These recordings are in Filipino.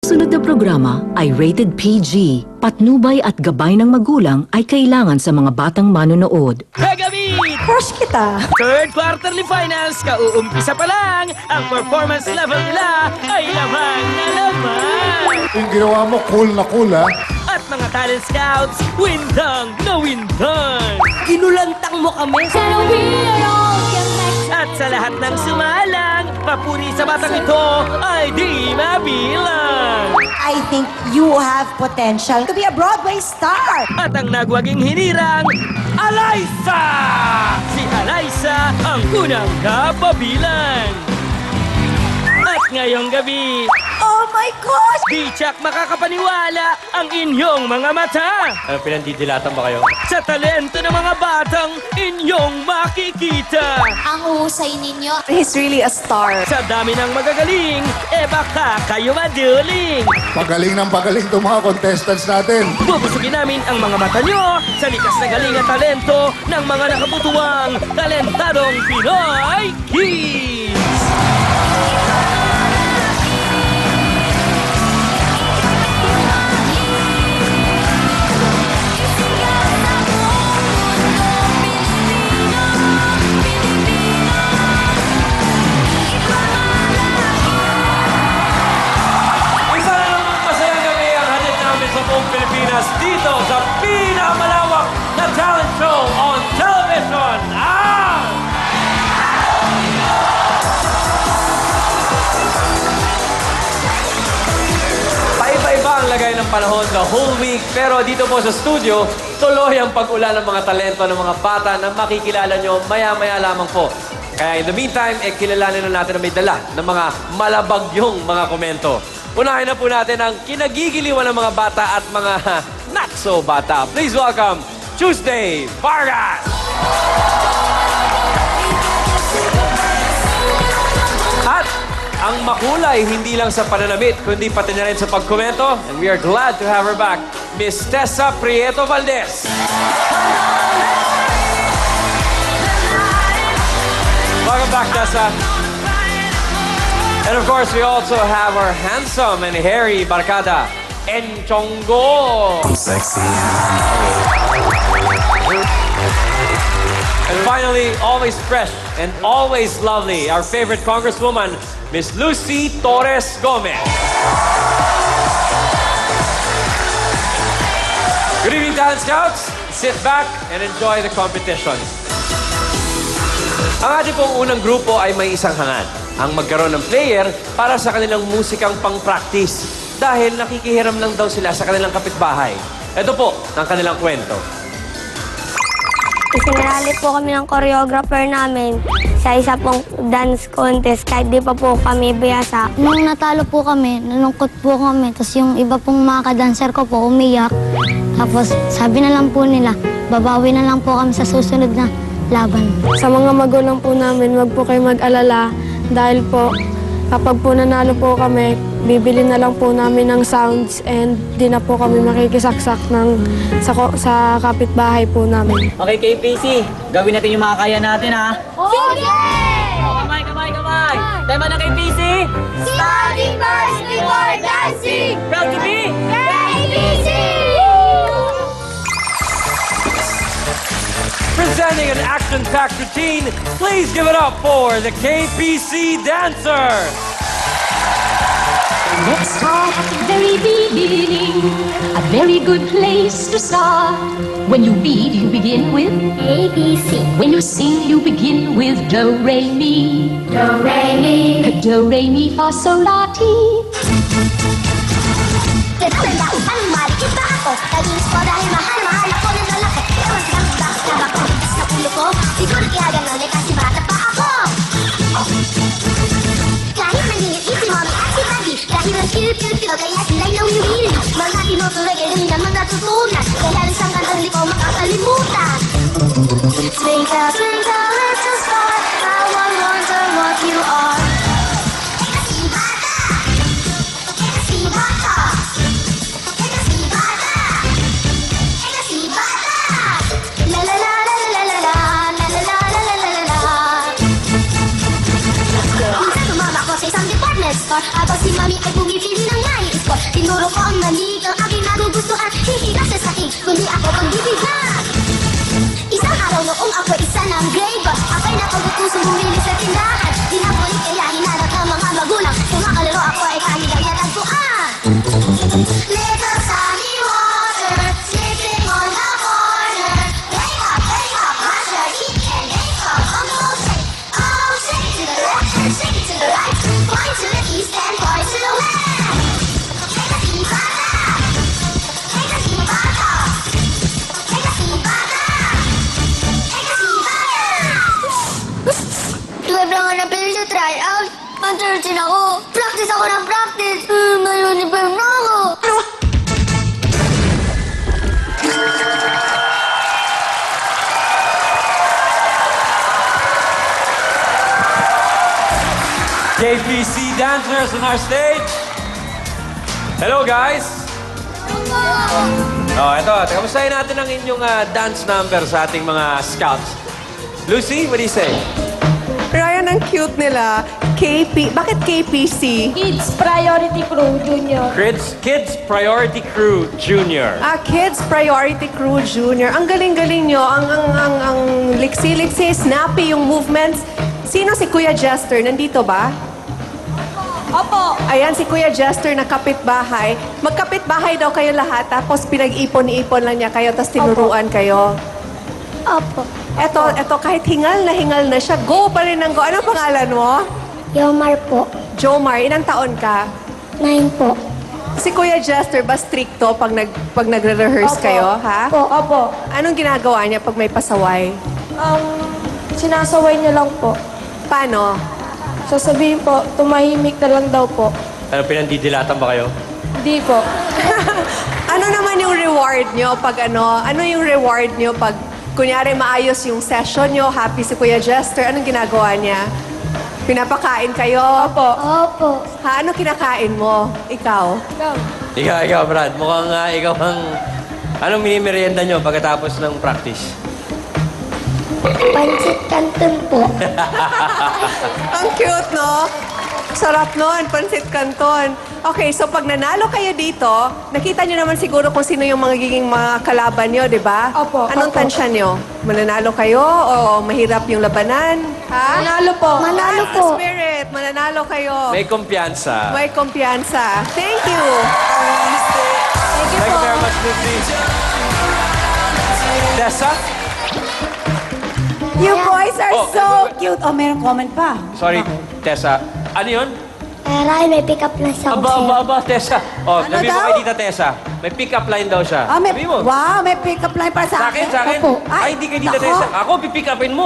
Sunod na programa ay rated PG. Patnubay at gabay ng magulang ay kailangan sa mga batang manonood. Kagabi! Crush kita! Third quarterly finals, kauumpisa pa lang, ang performance level nila ay lamang na lamang. Yung ginawa mo, cool na cool, ha? At mga talent scouts, windang na windang. Ginulantang mo kami! At sa lahat ng sumalang, papuri sa batang ito ay di mabilang. I think you have potential to be a Broadway star! At ang nagwaging hinirang, Alaysa! Si Alaysa ang unang kapabilang. At ngayong gabi, Oh my gosh! di tsak makakapaniwala ang inyong mga mata. Ano, pinandidilatan ba kayo? Sa talento ng mga batang inyong makikita. Ang husay ninyo. He's really a star. Sa dami ng magagaling, baka kayo maduling. Pagaling itong mga contestants natin. Bubusugin namin ang mga mata nyo sa likas na galing at talento ng mga nakabutuang talentadong Pinoy Kids! Isa na namang masayang gabi ang hatid namin sa buong Pilipinas dito sa pinakamalawak na talent show on television. Paiba-iba ang lagay ng panahon the whole week, pero dito po sa studio, tuloy ang pag-ulan ng mga talento ng mga bata na makikilala nyo maya-maya lamang po. Kaya in the meantime, kilalanin na natin na may dala ng mga malabagyong mga komento. Unahin na po natin ang kinagigiliwan ng mga bata at mga not-so-bata. Please welcome Tuesday Vargas! At ang makulay, hindi lang sa pananamit, kundi pati na rin sa pagkomento. And we are glad to have her back, Miss Tessa Prieto Valdez. Welcome back, Tessa. And of course, we also have our handsome and hairy barkada, Enchongo. I'm sexy and I know it. And finally, always fresh and always lovely, our favorite Congresswoman, Miss Lucy Torres Gomez. Good evening, Talent Scouts. Sit back and enjoy the competition. Ang ating pong unang grupo ay may isang hangad, ang magkaroon ng player para sa kanilang musikang pang-practice dahil nakikihiram lang daw sila sa kanilang kapitbahay. Ito po ang kanilang kwento. Sinarali po kami ng choreographer namin sa isa pong dance contest kahit di pa po kami biyasa. Nung natalo po kami, nalungkot po kami. Tapos yung iba pong mga kadanser ko po umiyak. Tapos sabi na lang po nila, babawi na lang po kami sa susunod na laban. Sa mga magulang po namin, wag po kayo mag-alala dahil po kapag po nanalo po kami, bibili na lang po namin ng sounds and di na po kami makikisaksak sa kapitbahay po namin. Okay, KPC. Gawin natin yung mga kaya natin, ha? Sige! Kamay, kamay, kamay! Tema na KPC! Study first before dancing! Proud to be! ABC! Presenting an action-packed routine, please give it up for the KPC Dancers! Let's start at the very beginning. A very good place to start. When you read, you begin with ABC. When you sing, you begin with Do, Re, Mi. Do, Re, Mi. Do, Re, Mi, Fa, Sol, La, Ti. Tandaan, mali kita ako. Nag-inis ko dahil mahal ako ng lalaki. Ewan silang bakit na ba kumitas na ulo ko? Siguro kaya ganun eh kasi bata pa ako. Kahit nagingit si mommy at si daddy, dahil ang cute-cute kaya sila'y nawinili. Mga tinutuloy ay hindi naman natutunan, kaya isang kantang di ko makakalimutan. Twinkle, twinkle, little star, how I wonder what you are. Si bata! Si bata! Si bata! Si bata! La la la la la la la la la la la la la la. Minsan tumama ko sa isang department store, habang si mami ay bumibili ng nais ko. Tinuro ko ang mali, ang aking nagugustuhan. Hindi ka sa sakit, kundi ako pagbibigyan. Isang araw noong ako isa ng grade, ako'y napag-utusong bumili sa tindahan. Di na balik kaya hinanap ng mga magulang. Kumakalaro ako ay kanilang natagpuan. Little sunny water, slipping on the corner. Wake up, Masha, eat and wake up on the shake. Oh, shake to the left and shake to the right. Point to the east and point to the west. Take a deep breath. Take a deep breath. Take a deep breath. Take a deep breath. Tuwag lang ang napili sa tryout. Mantursin ako. Practice ako ng practice. May uniform na ako. KPC dancers on our stage. Hello, guys. Oh, ito. Kamustahin natin ang inyong dance number sa ating mga scouts. Lucy, what do you say? Ryan, ang cute nila. Bakit KPC? Kids Priority Crew Junior. Kids Priority Crew Junior. Kids Priority Crew Junior. Ang galing-galing nyo. Ang liksi-liksi, snappy yung movements. Sino si Kuya Jester? Nandito ba? Opo. Ayan, si Kuya Jester na kapitbahay. Magkapitbahay daw kayo lahat, tapos pinag-ipon-ipon lang niya kayo, tapos tinuruan kayo. Opo. Eto, kahit hingal na siya, go pa rin ang go. Anong pangalan mo? Yomar po. Jomar, ilang taon ka? 9 po. Si Kuya Jester ba stricto pag nagre-rehearse kayo, ha? Opo. Anong ginagawa niya pag may pasaway? Sinasaway niya lang po. Paano? Sasabihin po, tumahimik na lang daw po. Ano, pinandidilatan ba kayo? Hindi po. Ano naman yung reward nyo pag ano yung reward nyo pag kunyari maayos yung session nyo, happy si Kuya Jester, anong ginagawa niya? Pinapakain kayo? Opo. Opo. Ha? Ano kinakain mo? Ikaw? Ikaw, Brad. Mukhang ikaw ang... Anong minimerienda nyo pagkatapos ng practice? Pansit Canton po. Ang cute, no? Sarap nun, pansit canton. Okay, so pag nanalo kayo dito, nakita nyo naman siguro kung sino yung magiging mga kalaban nyo, di ba? Opo. Anong tansya nyo? Mananalo kayo o mahirap yung labanan? Ha? Manalo po. Manalo That's po. the spirit. Mananalo kayo. May kumpiyansa. May kumpiyansa. Thank you. Thank you very much, Lucy. Tessa? You boys are Oh, so cute. Oh, mayroong comment pa. Sorry, Tessa. Ano yun? Ray, may pick up na siya ako sa'yo. Aba, Tessa. Oh, Ano sabihin mo daw? kay Tita Tessa. May pick-up line daw siya. Ah, Sabihin mo. wow, may pick-up line para Sa akin, sa akin. Opo. Ay, hindi kay Tita nako. Tessa. Ako, pipick upin mo.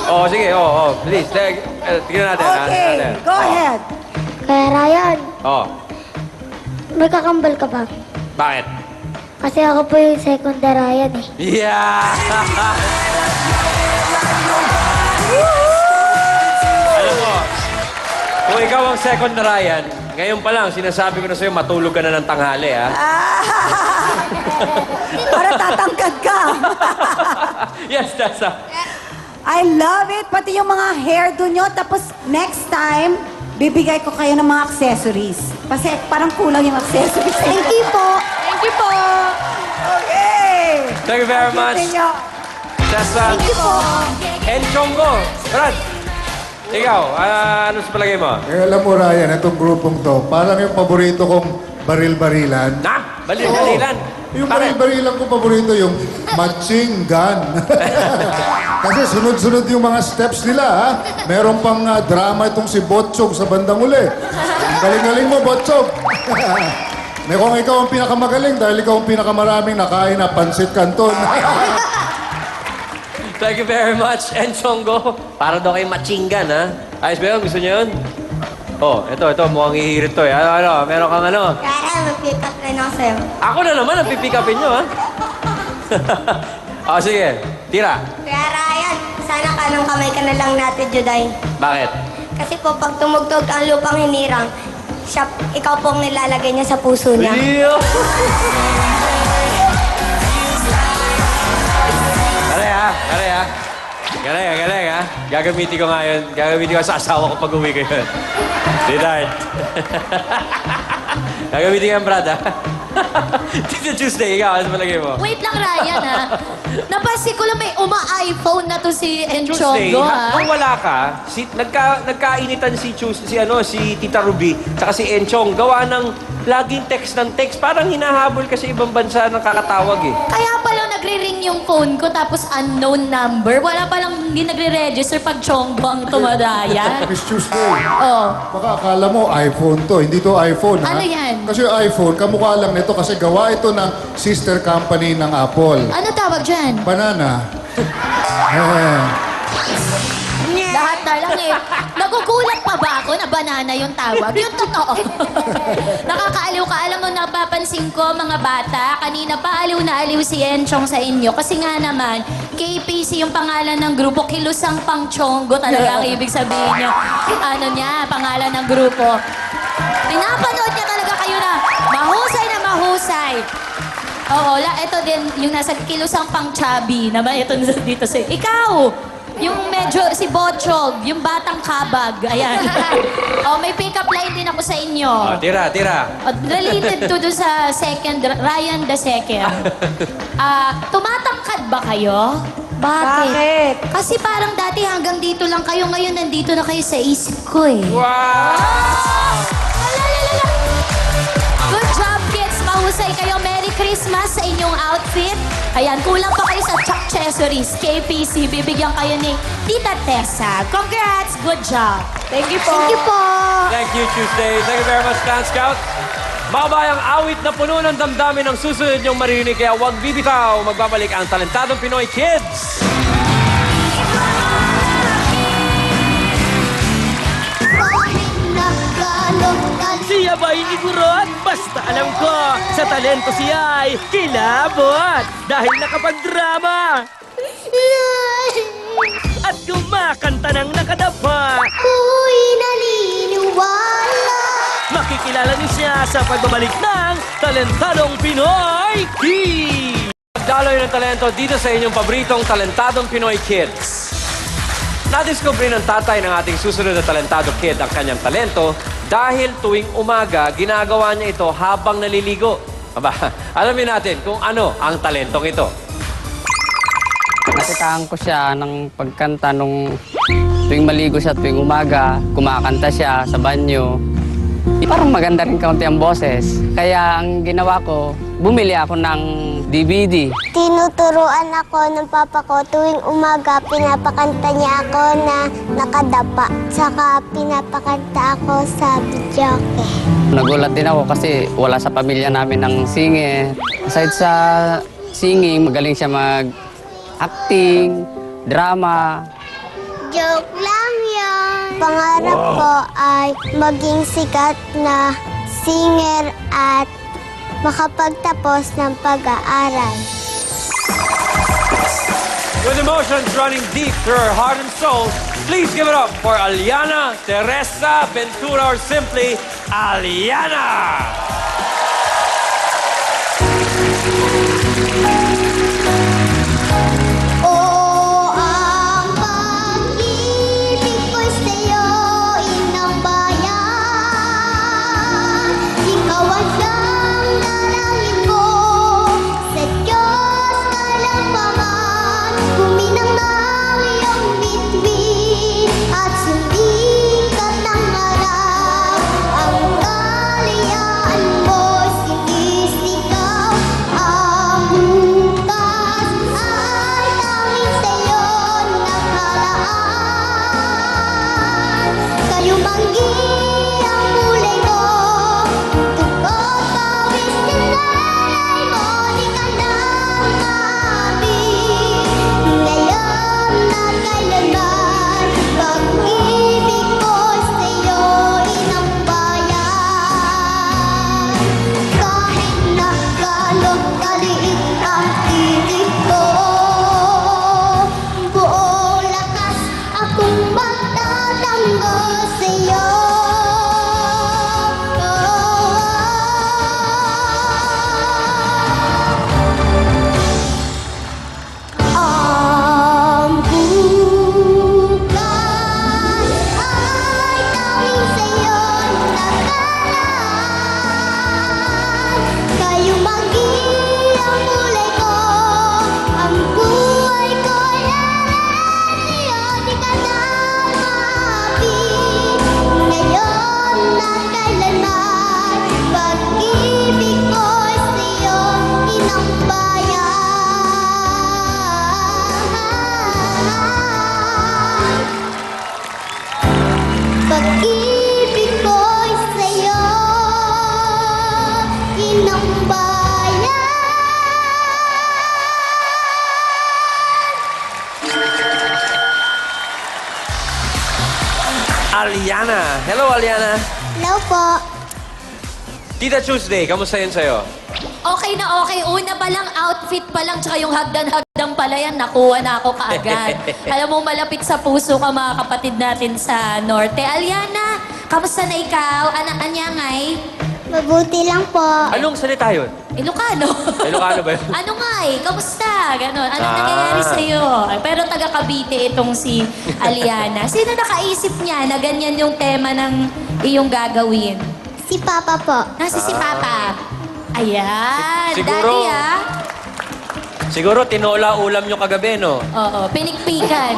Oh, sige. Oh, please. Tignan natin. Okay, go ahead. Kaya Ryan, Oh, may kakambal ka ba? bakit? Kasi ako po yung second na Ryan eh. Yeah! Alam mo, kung ikaw ang second na Ryan, ngayon pa lang, sinasabi ko na sa'yo, matulog ka na ng tanghali, ha? Para tatangkad ka. Yes, Tessa. I love it. Pati yung mga hairdo nyo. Tapos next time, bibigay ko kayo ng mga accessories. Kasi parang kulang yung accessories. Thank you po. Thank you po. Okay. Thank you very much. Inyo. Tessa. Thank you po. And Chongo. Brad, ikaw, ano sa palagay mo? Alam mo, Ryan, itong grupong to, parang yung paborito kong baril-barilan. Na, balil-balilan. Yung baril-barilan ko paborito, yung matching gun. Kasi sunod-sunod yung mga steps nila, ha? Meron pang drama itong si Botchog sa bandang uli. Ang galing-galing mo, Botchog. May kung ikaw ang pinakamagaling dahil ikaw ang pinakamaraming nakain na pansit canton. Thank you very much, Enchongo. Para daw kayo machingan, ha? Ayos ba yun? Gusto niyo yun? Oh, ito, mukhang hihirit to, eh. Ano, meron kang ano? Ryan, mag-pick up line ako sa'yo. Ako na naman ang pipick upin nyo, ha? Oh, sige. Tira. Kaya Ryan, sana kanang kamay ka na lang natin, Juday. Bakit? Kasi po, pag tumugtog ang lupang hinirang, ikaw po ang nilalagay niya sa puso niya. Iyo! Galing, ha? Galing, ha? Gagamitin ko nga yun. Gagamitin ko sa asawa ko pag uwi ko yun. Sweetheart. Gagamitin ka, Brad, ha? Tito Tuesday, ikaw, ano palagay mo? Wait lang, Ryan, ha? Napansin ko lang may uma-iPhone na to si Tuesday, Enchongo, ha? nung wala ka, nagkainitan si Tita Ruby, tsaka si Enchong, gawa ng laging text ng text. Parang hinahabol kasi ibang bansa ng kakatawag, eh. Kaya pala nagre-ring yung phone ko tapos unknown number. Wala palang hindi nagre-register pag Chonggo ang tumadaya. Miss Tuesday, Oh. baka akala mo iPhone to. Hindi to iPhone, ha? Ano yan? Kasi iPhone, kamukha lang nito kasi gawa ito ng sister company ng Apple. Ano tawag dyan? Banana. Eh. Lahat na lang eh. Nagugulat pa ba ako na banana yung tawag? Yung totoo. Nakakaaliw ka. Alam mo, napapansin ko, mga bata, kanina pa aliw na aliw si Enchong sa inyo. Kasi nga naman, KPC yung pangalan ng grupo, Kilusang Pangchonggo talaga ang ibig sabihin nyo. Ano niya, pangalan ng grupo. Pinapanood niya talaga kayo na mahusay. Oo, ito din, yung nasa Kilusang Pangchabi naman, ito dito sa... Ikaw! Yung medyo, si Botchog, yung batang kabag. Ayan. Oh, may pick-up line din ako sa inyo. Oh, tira. Oh, related to dun sa second, Ryan the second. Tumatangkad ba kayo? Bakit? Kasi parang dati hanggang dito lang kayo, ngayon nandito na kayo sa isip ko eh. Wow! Alalala! Good job, kids! Mahusay kayo. Merry Christmas sa inyong outfit. Ayan, kulang pa kayo sa accessories. KPC, bibigyan kayo ni Tita Tessa. Congrats! Good job! Thank you po. Thank you po! Thank you, Tuesday. Thank you very much, Dance Scout. Mga bayang awit na puno ng damdamin ang susunod niyong maririnig, kaya huwag bibitaw. Magbabalik ang Talentadong Pinoy Kids. Siya ba'y igurot? Basta alam ko, sa talento siya ay kilabot dahil nakapagdrama. At kumakanta ng nakadapa. Ako'y naniniwala. Makikilala niyo siya sa pagbabalik ng Talentadong Pinoy Kids. Daloy ng talento dito sa inyong paboritong Talentadong Pinoy Kids. Nadiscovery ng tatay ng ating susunod na talentado kid ang kanyang talento dahil tuwing umaga, ginagawa niya ito habang naliligo. Aba, alamin natin kung ano ang talentong ito. Nakitaan ko siya ng pagkanta nung tuwing maligo siya tuwing umaga, kumakanta siya sa banyo. Parang maganda rin kaunti ang boses. Kaya ang ginawa ko, bumili ako ng DVD. Tinuturuan ako ng papa ko tuwing umaga, pinapakanta niya ako na nakadapa. Saka pinapakanta ako sa videoke. Nagulat din ako kasi wala sa pamilya namin ng singer. Aside sa singing, magaling siya mag-acting, drama. Joke lang yan. Pangarap ko ay maging sikat na singer at makapagtapos ng pag-aaral. With emotions running deep through her heart and soul, please give it up for Aliana Teresa Ventura, or simply Aliana! Ang pag-ibig ko'y sa'yo, inang bayan. Ikaw ang siyang dalangin ko, sa Diyos kalamangan. Kuminang ng iyong bituin, at sumikat ng araw. Ang kalayaan mo'y sinisigaw, Aliana. Hello, Aliana. Hello po. Tita Tuesday, kamusta yun sa'yo? Okay na okay. Una pa lang, outfit pa lang, tsaka yung hagdan-hagdan pala yan, nakuha na ako kaagad. Alam mo, malapit sa puso ka mga kapatid natin sa Norte. Aliana, kamusta na ikaw? Anyangay? Mabuti lang po. Anong salita yun? Ilocano. Ilocano ba yun? Ano nga kamusta? Ganon. Anong nangyayari sa'yo? Pero taga Cavite itong si Aliana. Sino nakaisip niya na ganyan yung tema ng iyong gagawin? Si Papa po. Nasa si Papa. Ayan. Siguro- Daddy, Siguro tinola ulam nyo kagabi, no? Oo, pinikpikan.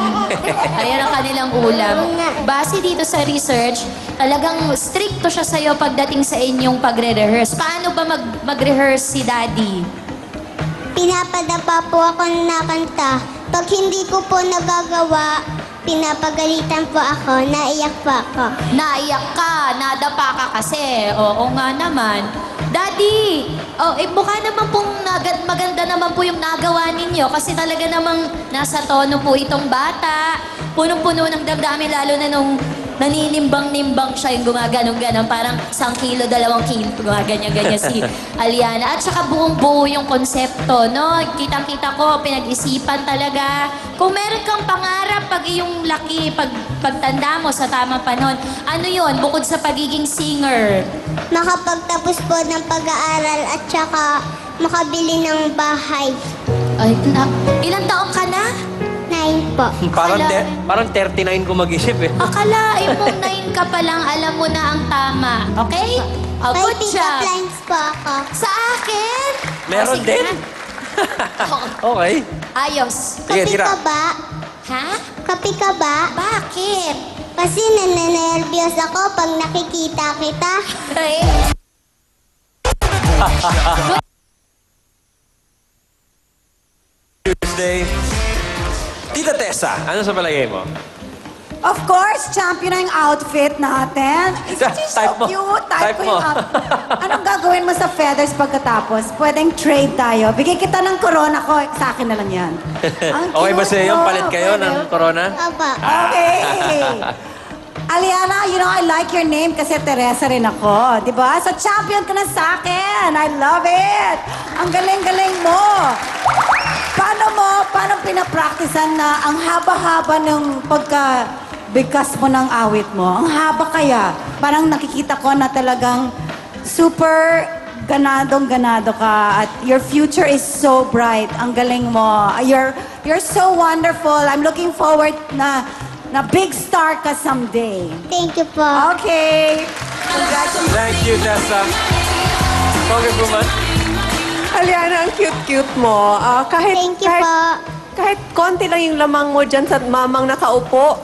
Ayan ang kanilang ulam. Base dito sa research, talagang stricto siya sa'yo pagdating sa inyong pagre-rehearse. Paano ba mag-rehearse si Daddy? Pinapadapa po ako na kanta. Pag hindi ko po nagagawa, pinapagalitan po ako, naiyak po ako. Naiyak ka, nadapa ka kasi. Oo nga naman. Daddy, mukha naman pong maganda naman po yung nagawa ninyo kasi talaga namang nasa tono po itong bata. Punong-puno ng damdamin lalo na nung naninimbang-nimbang siya yung gumaganong-ganon. Parang 1 kilo, 2 kilo, gumaganyan-ganyan si Aliana. At saka buong-buo yung konsepto, no? Kitang-kita ko, pinag-isipan talaga. Kung meron kang pangarap pag iyong laki, pagtanda mo sa tamang panahon, ano yon bukod sa pagiging singer? Makapagtapos po ng pag-aaral at saka makabili ng bahay. Ay, ilang taong ka na? 9 po. Parang 39 ko mag-isip, eh. Akalain mong 9 ka pa lang, alam mo na ang tama. Okay? Oh, May good pick-up job. lines po ako. Sa akin? Meron Sige din? na. Okay. Ayos. Sige, Kapi tira. ka ba? Ha? Kapi ka ba? Bakit? Kasi nananervyos ako pag nakikita kita. Ay. Tuesday. Tita Tessa, ano sa palagay mo? Of course, champion na yung outfit natin. She's so Type mo. cute. Type ko mo. yung Anong gagawin mo sa feathers pagkatapos? Pwedeng trade tayo. Bigay kita ng corona ko. Sa akin na lang yan. Ang Okay ba cute sa'yo? mo. Palit kayo Pwede. ng corona? Aba. Okay. Aliana, you know, I like your name kasi Teresa rin ako. Di ba? So, champion ka na sa akin. I love it. Ang galing-galing mo. Paano pinapraktisan na ang haba-haba ng pagka-bigkas mo ng awit mo? Ang haba kaya. Parang nakikita ko na talagang super ganadong-ganado ka at your future is so bright. Ang galing mo. You're so wonderful. I'm looking forward na big star ka someday. Thank you po. Okay. Congratulations. Thank you, Tessa. Congresswoman. Aliana, ang cute-cute mo. Thank you po. Kahit konti lang yung lamang mo dyan sa mamang nakaupo.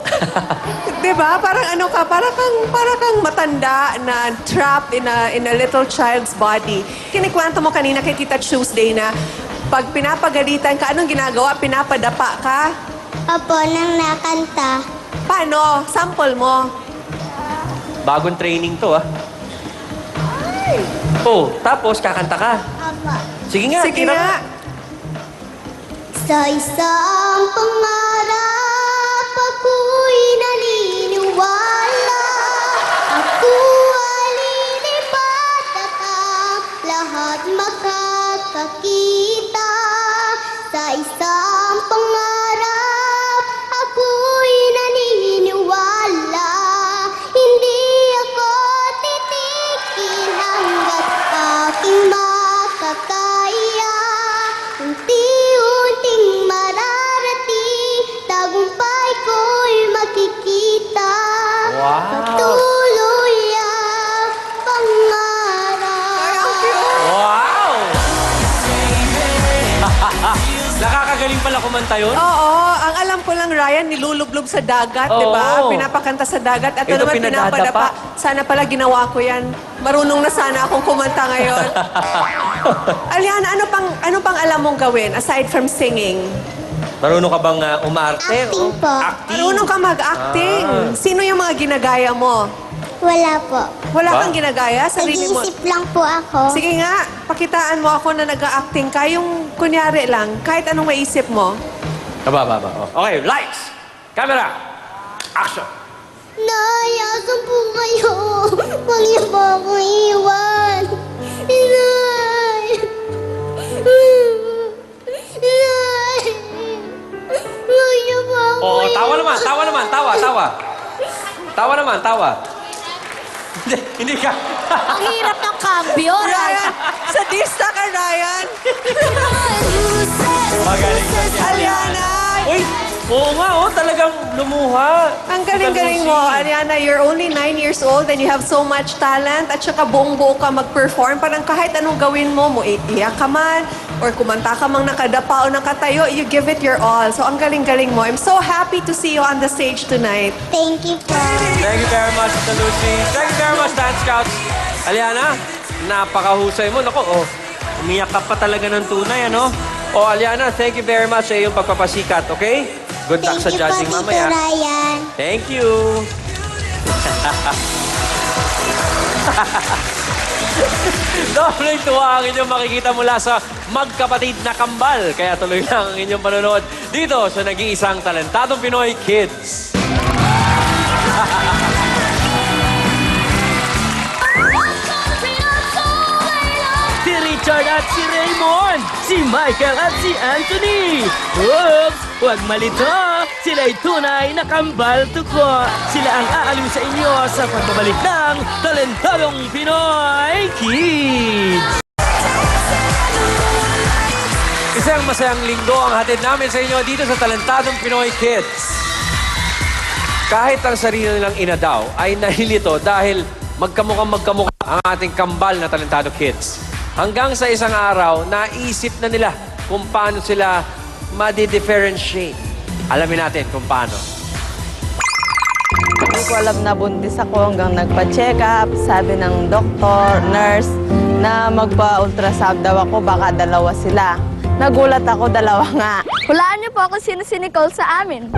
Di ba? Parang ano ka, para kang matanda na trapped in a little child's body. Kinikwento mo kanina kay Tita Tuesday na pag pinapagalitan ka, anong ginagawa? Pinapadapa ka? Opo, nang nakanta. Paano? Sample mo. Bagong training to, ah. Oh, tapos kakanta ka. Opo. Sige nga, Sige tira nga. ka. Sa isang pangarap ako'y naniniwala. Ako ay lilipat at ang lahat makakakita. Sa isang pangarap ako'y naniniwala. Hindi ako titigil hanggat aking makakaya. Unti-unting mararating, tagumpay ko'y makikita. Wow. Patuloy ang pangarap. Wow! Nakakagaling pala kumanta yun. Oo, ang alam ko lang, Ryan, nilulublob sa dagat, di ba? Oo. Pinapakanta sa dagat. At Ito, naman pinadadapa. pinapadapa. Sana pala ginawa ko yan. Marunong na sana akong kumanta ngayon. Aliana, ano pang alam mong gawin aside from singing? Marunong ka bang umarte? Acting po. Acting? Marunong ka mag-acting. Sino yung mga ginagaya mo? Wala po. Wala Ba? kang ginagaya? Sarili mo? Nag-iisip lang po ako. Sige nga, pakitaan mo ako na nag-acting ka. Yung kunyari lang, kahit anong maisip mo. Aba. Okay, lights, camera, action. Nay, asan po kayo? Huwag niyo po ako iwan. Nay! Nay! Huwag niyo po ako Oo, tawa iwan. naman, tawa naman, tawa. Tawa naman, tawa. Hindi ka. Ang hirap ng cambio, Ryan, sadista ka, Ryan. Magaling ka niya. Aliana, Uy, oo nga, talagang lumuha. ang galing-galing mo. Aliana, you're only 9 years old and you have so much talent at saka buong-buo ka mag-perform. Parang kahit anong gawin mo, iiyak ka man, or kumanta ka mang nakadapa o nakatayo, you give it your all. So, ang galing-galing mo. I'm so happy to see you on the stage tonight. Thank you po. Thank you very much, Tita Lucy. Thank you very much, Dance Scouts. Aliana, napakahusay mo. Naku, umiyak ka pa talaga ng tunay, ano? Aliana, thank you very much sa iyong pagpapasikat, okay? Good luck sa judging Tito mamaya. Ryan. Thank you. Dobleng tuwa ang inyong makikita mula sa magkapatid na kambal. Kaya tuloy lang ang inyong panonood dito sa nag-iisang talentadong Pinoy Kids. Si Richard at si Raymond, si Michael at si Anthony. Oops! Huwag malito! Sila'y tunay na kambal tuko. Sila ang aaliw sa inyo sa pagbabalik ng Talentadong Pinoy Kids! Isang masayang linggo ang hatid namin sa inyo dito sa Talentadong Pinoy Kids. Kahit ang sarili nilang ina daw ay nahilito dahil magkamukha ang ating kambal na Talentado Kids. Hanggang sa isang araw, naisip na nila kung paano sila ma-differentiate. Alamin natin kung paano. Hindi ko alam na buntis ako hanggang nagpa-check up. Sabi ng doktor, nurse, na magpa-ultrasound daw ako, baka dalawa sila. Nagulat ako, dalawa nga. Hulaan niyo po ako sino si Nicole sa amin.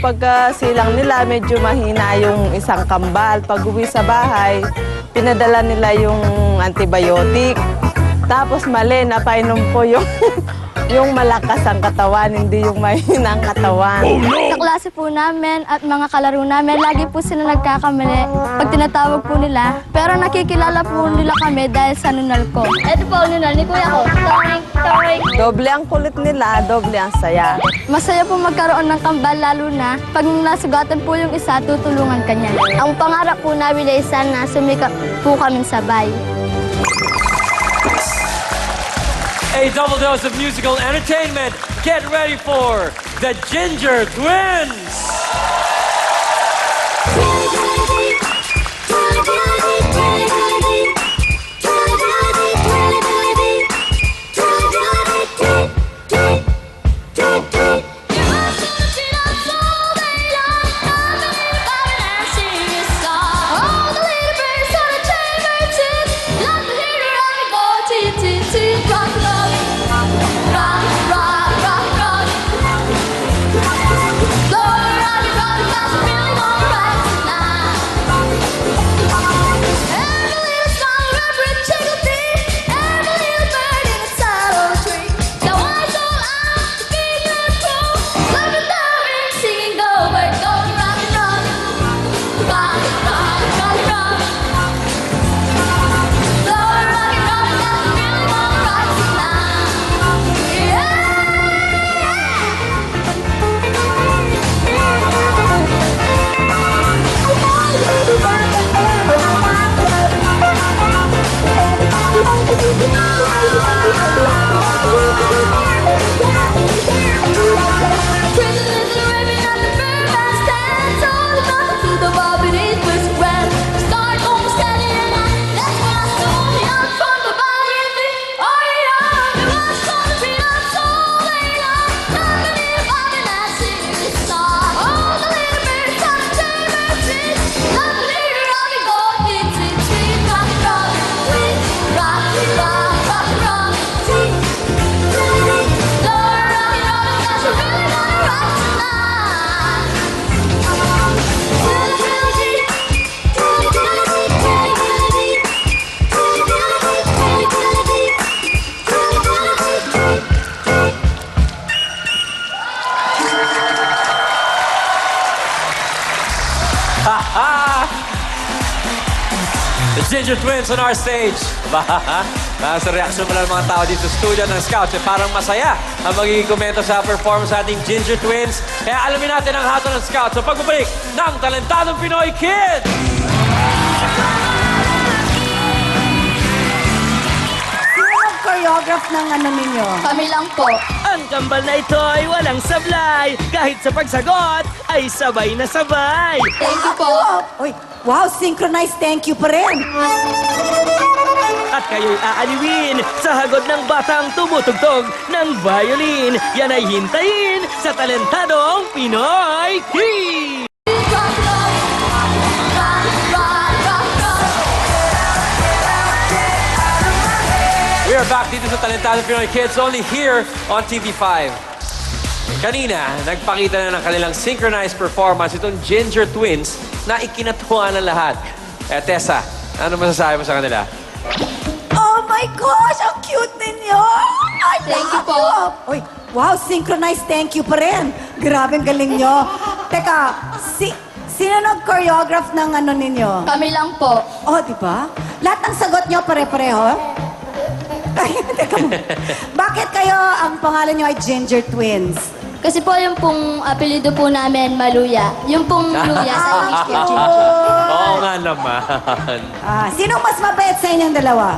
Pagka silang nila, medyo mahina yung isang kambal. Pag uwi sa bahay, pinadala nila yung antibiotic. Tapos mali, napainom ko yung yung malakas ang katawan, hindi yung mahina ang katawan. Sa klase po namin at mga kalaro namin, lagi po sila nagkakamali pag tinatawag po nila. Pero nakikilala po nila kami dahil sa nunal ko. Ito po ang nunal ni kuya ko. Toring, toring. Doble ang kulit nila, doble ang saya. Masaya po magkaroon ng kambal, lalo na pag nasugatan po yung isa, tutulungan kanya. Ang pangarap po namin ay sana sumikat po kami sabay. A double dose of musical entertainment. Get ready for the Ginger Twins! Rock, rock, rock, rock. Ginger Twins on our stage. Ba? Sa reaction mo lang ng mga tao dito sa studio ng Scouts, parang masaya ang magiging komento sa performance sa ating Ginger Twins. Kaya alamin natin ang hatol ng Scouts sa pagbabalik ng Talentadong Pinoy Kids! Choreograph ng ano ninyo? Kami lang po. Ang kambal na ito ay walang sablay. Kahit sa pagsagot, ay sabay na sabay. Thank you po. Uy, wow, synchronized thank you pa rin. At kayo'y aaliwin sa hagod ng batang tumutugtog ng violin. Yan ay hintayin sa Talentadong Pinoy Kids! We are back dito sa Talentadong Pinoy Kids, only here on TV5. Kanina, nagpakita na ng kanilang synchronized performance itong Ginger Twins na ikinatuwa ng lahat. Tessa, ano masasabi mo sa kanila? Oh my gosh, ang cute ninyo! Ay, Thank you po. Uy, wow, synchronized thank you pa rin. Grabe, ang galing nyo. Teka, sino nag-choreograph ng ano ninyo? Kami lang po. Oh, di ba? Lahat ng sagot nyo pare-pareho? Ay, teka mo. Bakit kayo, ang pangalan nyo ay Ginger Twins? Kasi po yung pong apelido po namin, Maluya. Yung pong Luya sa HQ. Oo nga naman. Sino mas mabait sa inyong dalawa?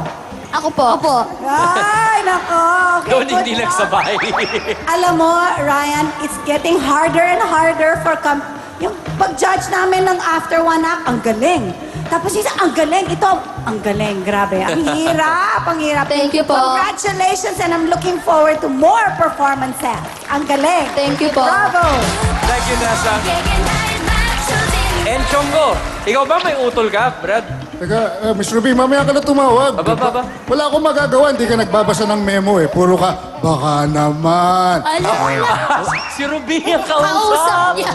Ako po. Opo. Ay, nako. Okay, Doon good hindi job. nagsabay. Alam mo, Ryan, it's getting harder and harder for yung pag-judge namin ng after one act, ang galing. Tapos isa, ang galing. Ito, ang galing. Grabe. Ang hirap, ang hirap. Thank you po. Congratulations and I'm looking forward to more performances. Ang galing. Thank you po. Bravo. Thank you, Nessa. Enchongo, ikaw ba may utol ka, Brad? Teka, Miss Ruby, mamaya ka na tumawag. Aba. Wala akong magagawa, hindi ka nagbabasa ng memo eh. Puro ka, baka naman. Si Ruby ang Kausap kausap! niya.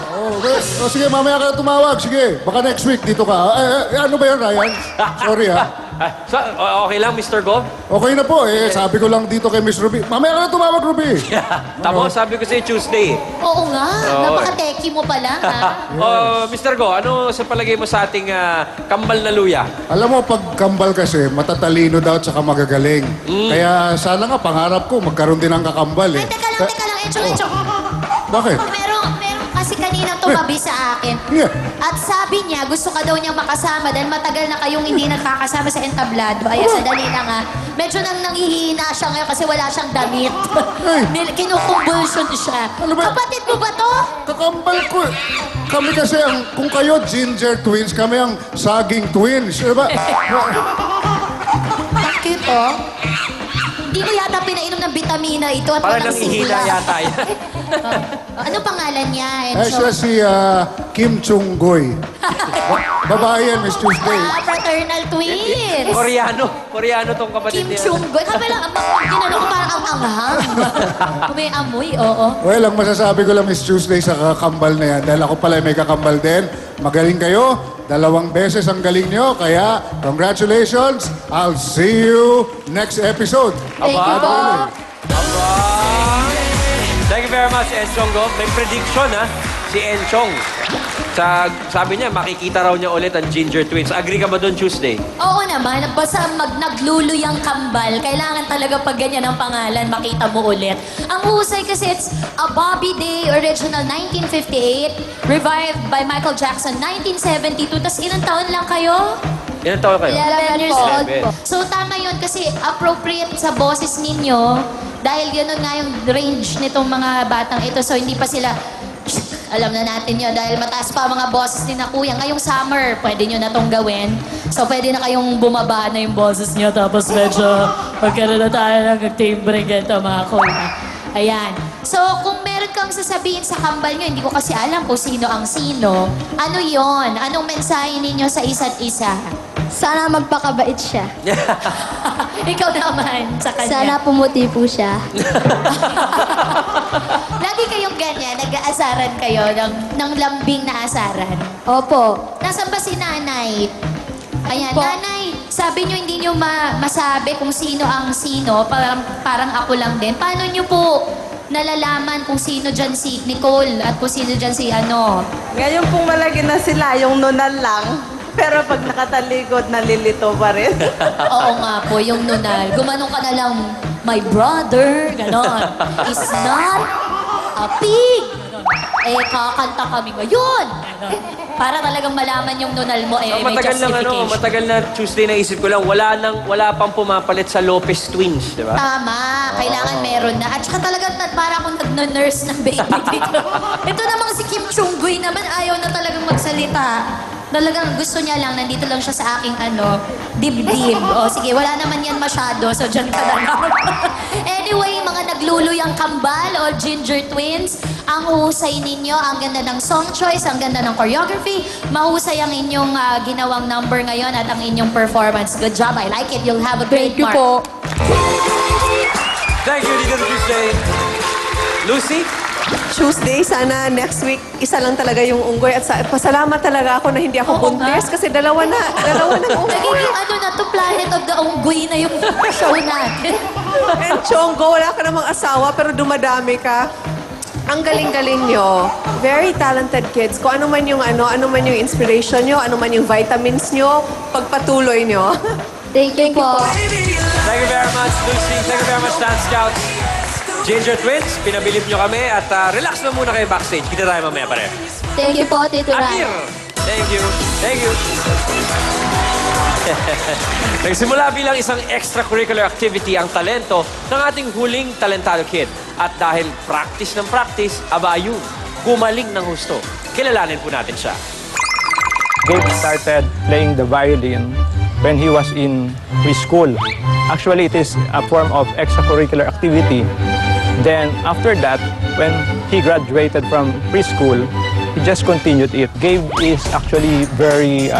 Oh, sige, mamaya ka na tumawag. Sige, baka next week dito ka. Ano ba yan, Ryan? Sorry ha. Okay lang, Mr. Go? Okay na po eh. Sabi ko lang dito kay Miss Ruby. Mamaya ka na tumawag, Ruby. Tama, sabi ko sa'yo Tuesday. Oo nga. Napaka-techie mo pala, ha? Mr. Go, ano sa palagay mo sa ating kambal na luya? Alam mo, pag kambal kasi, matatalino daw at saka magagaling. Kaya sana nga, pangarap ko, magkaroon din ng kakambal eh. Ay, teka lang, Encho. Bakit? Meron kasi kanina tumabi sa akin. Yeah. At sabi niya, gusto ka daw niyang makasama dahil matagal na kayong hindi nagkakasama sa entablado. Ay, sandali lang ha. Medyo nanghihina siya ngayon kasi wala siyang damit. Kinukumbulsion siya. Ano ba? Kapatid mo ba to? Kakambal ko eh. Kami kasi, kung kayo Ginger Twins, kami ang Saging Twins. Diba? Bakit oh? Hindi mo yata pinainom ng vitamina ito at Parang walang nanghihina sigla. yata yan. Ano pangalan niya, Ay, siya Encho? si Kim Chung-goy. Babae yan, Miss Tuesday. Fraternal twins. Koreano tong kapatid Kim niya. Chung-goy. Kapila, ginano ko parang ang anghang. May amoy, oo. Well, ang masasabi ko lang, Miss Tuesday, sa kakambal na yan, dahil ako pala may kakambal din, magaling kayo, 2 beses ang galing nyo, kaya congratulations, I'll see you next episode. Thank you po. Thank you very much, Enchong Go. May prediction, ha? Si Enchong. Sabi niya, makikita raw niya ulit ang Ginger Twins. Agree ka ba doon Tuesday? Oo naman, basta nagluluyang kambal, kailangan talaga pag ganyan ang pangalan, makita mo ulit. Ang husay kasi it's a Bobby Day, original 1958, revived by Michael Jackson 1972, tas ilang taon lang kayo? Ilan taon kayo? 11 years old 11. po. So tama yun kasi appropriate sa boses ninyo dahil gano'n nga yung range nitong mga batang ito. So hindi pa sila, alam na natin yun dahil mataas pa ang mga boses ni na kuya. Ngayong summer, pwede nyo na tong gawin. So pwede na kayong bumaba na yung boses nyo tapos medyo magkaroon na tayo ng timbre ganito mga kuya. Ayan. So kung meron kang sasabihin sa kambal nyo, hindi ko kasi alam kung sino ang sino. Ano yon? Anong mensahe ninyo sa isa't isa? Sana magpakabait siya. Ikaw naman sa kanya. Sana pumuti po siya. Lagi kayong ganyan, nag-aasaran kayo ng lambing na asaran. Opo. Nasaan ba si nanay? Ayan, Po. nanay, sabi nyo hindi nyo masabi kung sino ang sino, parang ako lang din. Paano nyo po nalalaman kung sino dyan si Nicole at kung sino dyan si ano? Ngayon pong malagi na sila, yung nunal lang. Pero pag nakatalikod, nalilito pa rin. Oo nga po, yung nunal. Gumanong ka na lang, my brother, ganon. Is not a pig. Ganon. Eh, kakanta kami ngayon. Para talagang malaman yung nunal mo, eh, may justification. Matagal na Tuesday na isip ko lang, wala pang pumapalit sa Lopez Twins, di ba? Tama, kailangan meron na. At saka talagang para akong nag-nurse ng baby dito. Ito namang si Kim Chung-gue naman, ayaw na talagang magsalita. Talagang gusto niya lang, nandito lang siya sa aking dibdib. O sige, wala naman yan masyado, so dyan ka na lang. Anyway, mga nagluluyang kambal o ginger twins, ang husay ninyo, ang ganda ng song choice, ang ganda ng choreography, mahusay ang inyong ginawang number ngayon at ang inyong performance. Good job, I like it. You'll have a great mark. po. Thank you, Tita Tuesday. Lucy? Tuesday, sana next week, isa lang talaga yung unggoy. At pasalamat talaga ako na hindi ako buntis kasi dalawa na unggoy. Nagiging na to, Planet of the Unggoy na yung show natin. And Chonggo, wala ka namang asawa pero dumadami ka. Ang galing-galing nyo. Very talented kids. Kung ano man yung inspiration nyo, ano man yung vitamins nyo, pagpatuloy nyo. Thank you po. Thank you very much, Lucy. Thank you very much, Dance Scouts. Ginger Twins, pinabilib nyo kami at relax na muna kayo backstage. Kita tayo mamaya pareho. Thank you po, Tito Amir! Ran. Thank you. Thank you. Nagsimula bilang isang extracurricular activity ang talento ng ating huling talentado kid. At dahil practice ng practice, aba yun, gumaling ng husto. Kilalanin po natin siya. Gabe started playing the violin when he was in preschool. Actually, it is a form of extracurricular activity. Then, after that, when he graduated from preschool, he just continued it. Gabe is actually very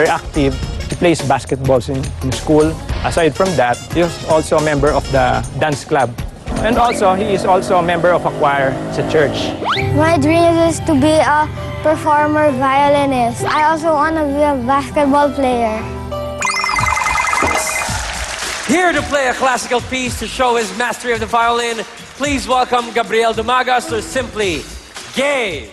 active. He plays basketball in school. Aside from that, he is also a member of the dance club. And also, he is also a member of a choir sa church. My dream is to be a performer violinist. I also want to be a basketball player. Here to play a classical piece to show his mastery of the violin, please welcome Gabriel Dumagas, or simply Gabe.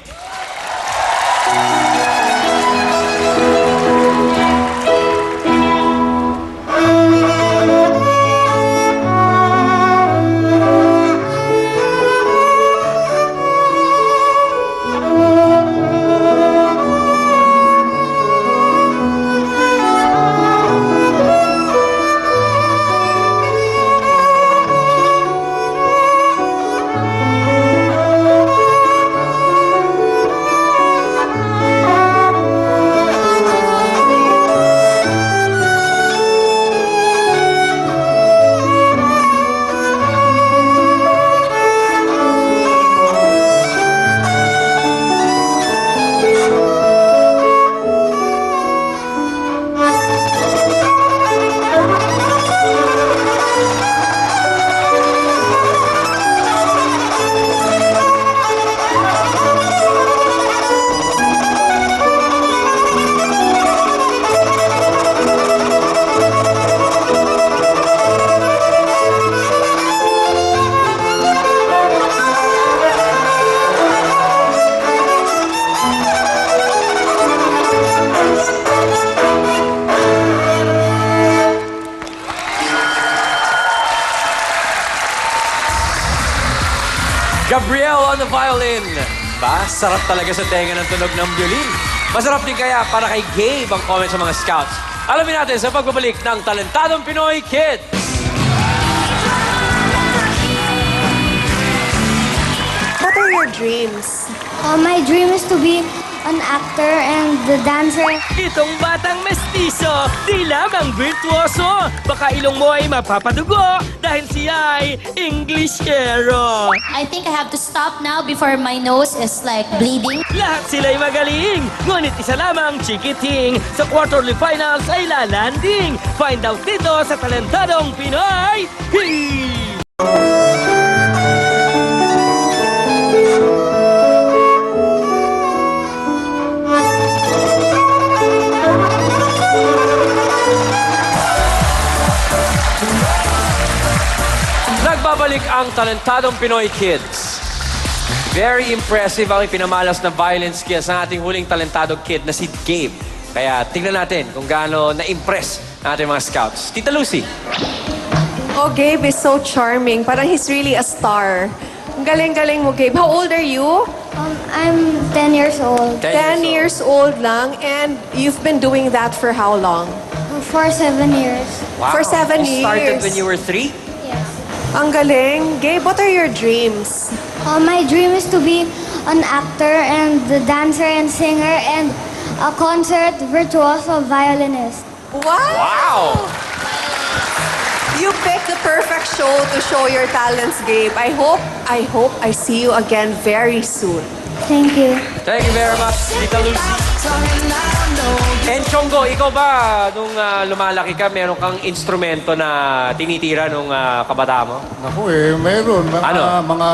Gabriel on the violin. Ba, sarap talaga sa tenga ng tunog ng violin. Masarap din kaya para kay Gabe ang comment sa mga scouts. Alamin natin sa pagbabalik ng Talentadong Pinoy Kids. What are your dreams? My dream is to be an actor and the dancer. Itong batang mestizo, di lamang virtuoso, baka ilong mo ay mapapadugo dahil siya ay Englishero. I think I have to stop now before my nose is like bleeding. Lahat sila'y magaling, ngunit isa lamang chikiting sa quarterly finals ay lalanding. Find out dito sa Talentadong Pinoy Kids! Nagbabalik ang Talentadong Pinoy Kids. Very impressive ang ipinamalas na violin skills ng ating huling talentadong kid na si Gabe. Kaya tingnan natin kung gaano na-impress ang ating mga scouts. Tita Lucy. Oh, Gabe is so charming. Parang he's really a star. Ang galing-galing mo, Gabe. How old are you? I'm 10 years old. 10 years old lang. And you've been doing that for how long? For 7 years. For 7 You started years. when you were 3? Yes. Ang galing. Gabe, what are your dreams? My dream is to be an actor and the dancer and singer and a concert virtuoso violinist. Wow! You picked the perfect show to show your talents, Gabe. I hope I see you again very soon. Thank you. Thank you very much, Tita Lucy. And Chonggo, ikaw ba, nung lumalaki ka, meron kang instrumento na tinitira nung kabataan mo? Naku meron. Ano? Mga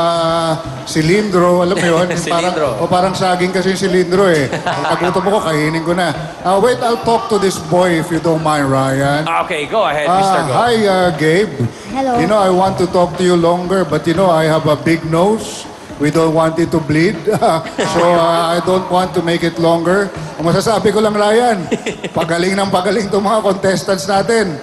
silindro, alam mo yun? Silindro. Parang saging kasi yung silindro eh. Pagkagutom ko, kainin ko na. Wait, I'll talk to this boy if you don't mind, Ryan. Okay, go ahead, Mr. Go. Hi, Gabe. Hello. You know, I want to talk to you longer, but you know, I have a big nose. We don't want it to bleed. So, I don't want to make it longer. Ang masasabi ko lang, Ryan, pagaling ng pagaling itong mga contestants natin.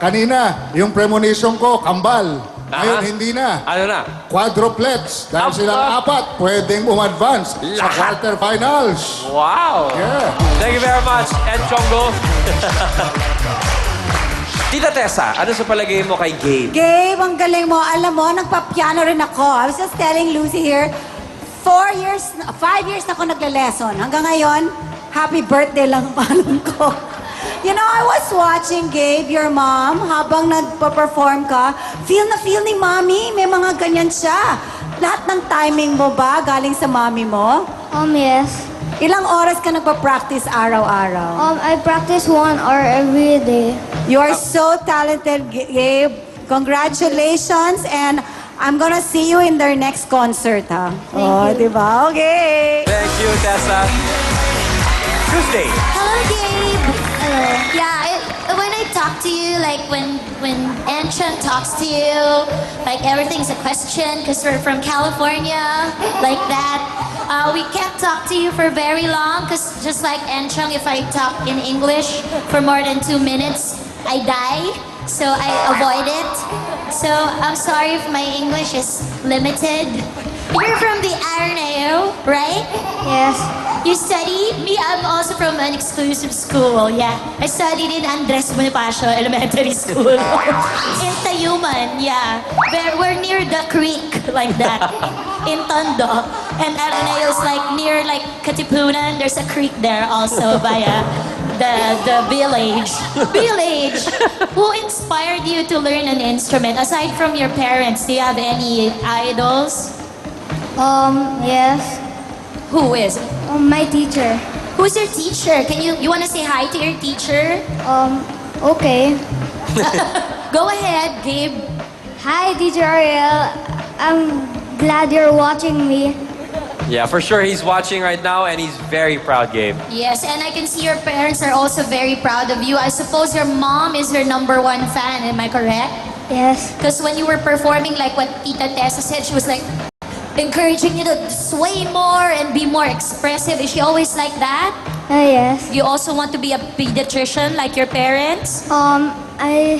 Kanina, yung premonition ko, kambal. Ngayon, hindi na. Ano na? Quadruplets. Dahil silang apat, pwedeng advance sa quarterfinals. Wow! Yeah. Thank you very much, and Chonggo. Tita Tessa, ano sa palagay mo kay Gabe? Gabe, ang galing mo. Alam mo, nagpa-piano rin ako. I was just telling Lucy here, 5 years na ako nagle-lesson. Hanggang ngayon, happy birthday lang panon ko. You know, I was watching Gabe, your mom, habang nagpa-perform ka. Feel na feel ni mommy, may mga ganyan siya. Lahat ng timing mo ba galing sa mommy mo? Yes. Ilang oras ka nagpa-practice araw-araw? I practice 1 hour every day. You are so talented, Gabe. Congratulations, and I'm gonna see you in their next concert, ha? you. Diba? Okay. Thank you, Tessa. Tuesday. Hello, Gabe. Hello. Yeah, when I talk to you, like when Enchun talks to you, like everything's a question because we're from California, like that. We can't talk to you for very long because just like Enchung, if I talk in English for more than 2 minutes, I die. So I avoid it. So I'm sorry if my English is limited. You're from the Araneo, right? Yes. You study? Me, I'm also from an exclusive school, yeah. I studied in Andres Bonifacio Elementary School. In Tayuman, yeah. We're near the creek, like that. In Tondo. And Araneo is like near like Katipunan. There's a creek there also via the village. Village! Who inspired you to learn an instrument? Aside from your parents, do you have any idols? Yes. Who is? My teacher. Who's your teacher? Can you want to say hi to your teacher? Okay. Go ahead, Gabe. Hi, Teacher Ariel. I'm glad you're watching me. Yeah, for sure he's watching right now and he's very proud, Gabe. Yes, and I can see your parents are also very proud of you. I suppose your mom is your #1 fan, am I correct? Yes. Because when you were performing, like what Tita Tessa said, she was like encouraging you to sway more and be more expressive. Is she always like that? Yes. You also want to be a pediatrician like your parents? I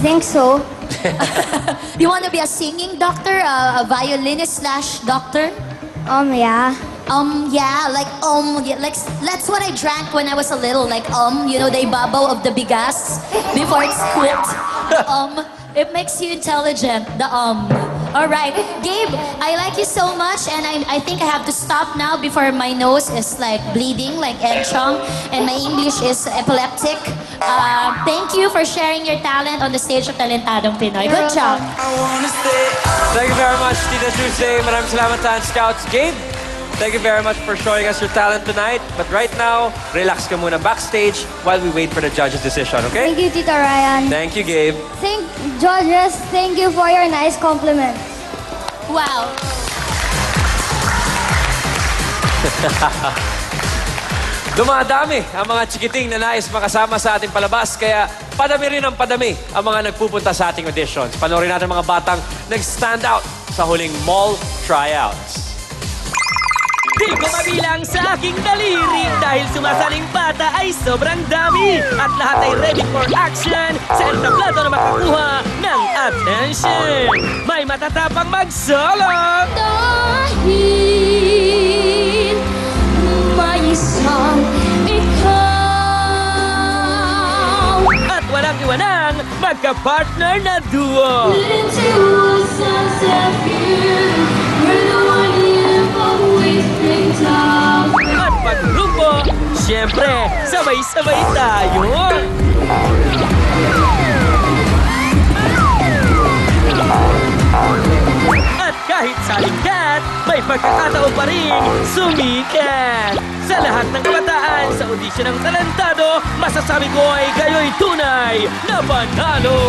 think so. You want to be a singing doctor, a violinist / doctor? Yeah. Yeah, like that's what I drank when I was a little, like you know, the ibabaw of the bigas before it's cooked. It makes you intelligent, the All right, Gabe, I like you so much, and I think I have to stop now before my nose is like bleeding, like Enchong, and my English is epileptic. Thank you for sharing your talent on the stage of Talentadong Pinoy. Good job. Thank you very much, Tita Tuesday. Maraming salamat sa Scouts. Gabe, thank you very much for showing us your talent tonight. But right now, relax ka muna backstage while we wait for the judge's decision, okay? Thank you, Tita Ryan. Thank you, Gabe. Judges, thank you for your nice compliment. Wow. Dumadami ang mga chikiting na nais makasama sa ating palabas, kaya padami rin ang padami ang mga nagpupunta sa ating auditions. Panoorin natin mga batang nag-stand out sa huling mall tryouts. Di ko mabilang sa aking daliri dahil sumasaling bata ay sobrang dami at lahat ay ready for action sa entablado na makakuha ng attention. May matatapang mag-solo! Dahil may isang ikaw. At walang iwanang magka-partner na duo. Into sunset view, we're the one in always brings out. At paggrupo, syempre, sabay-sabay tayo. At kahit salingkat, may pagkakataon pa rin sumikat. Sa lahat ng kabataan sa audisyon ng talentado, masasabi ko ay kayo'y tunay na panalo.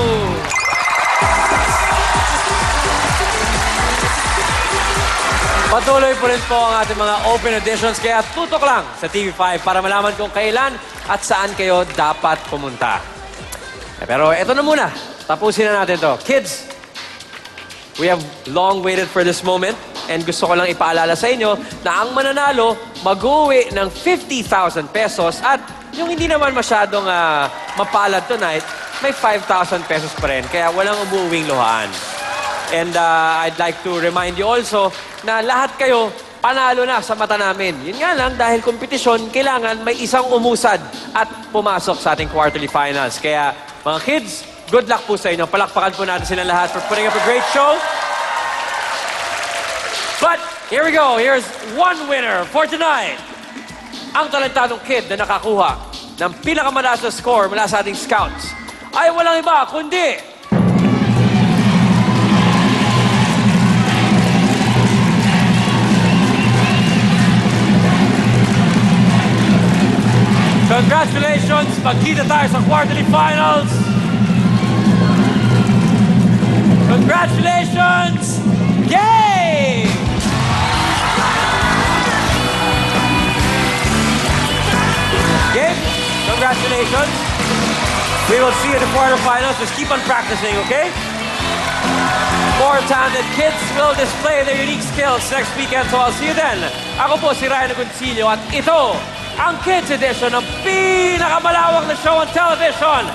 Patuloy po rin po ang ating mga open auditions, kaya tutok lang sa TV5 para malaman kung kailan at saan kayo dapat pumunta. Pero eto na muna, tapusin na natin to. Kids, we have long waited for this moment and gusto ko lang ipaalala sa inyo na ang mananalo mag-uwi ng 50,000 pesos at yung hindi naman masyadong mapalad tonight, may 5,000 pesos pa rin, kaya walang umuuwing luhaan. And I'd like to remind you also na lahat kayo panalo na sa mata namin. Yun nga lang, dahil kompetisyon, kailangan may isang umusad at pumasok sa ating quarterly finals. Kaya, mga kids, good luck po sa inyo. Palakpakan po natin sila lahat for putting up a great show. But, here we go. Here's one winner for tonight. Ang talentadong kid na nakakuha ng pinakamataas na score mula sa ating scouts ay walang iba kundi congratulations! Magkita tayo sa quarterly finals! Congratulations! Yay! Gabe, congratulations! We will see you in the quarterfinals. Just keep on practicing, okay? More talented kids will display their unique skills next weekend, so I'll see you then. Ako po si Ryan Agoncillo at ito ang Kids Edition ng pinakamalawak na show on television.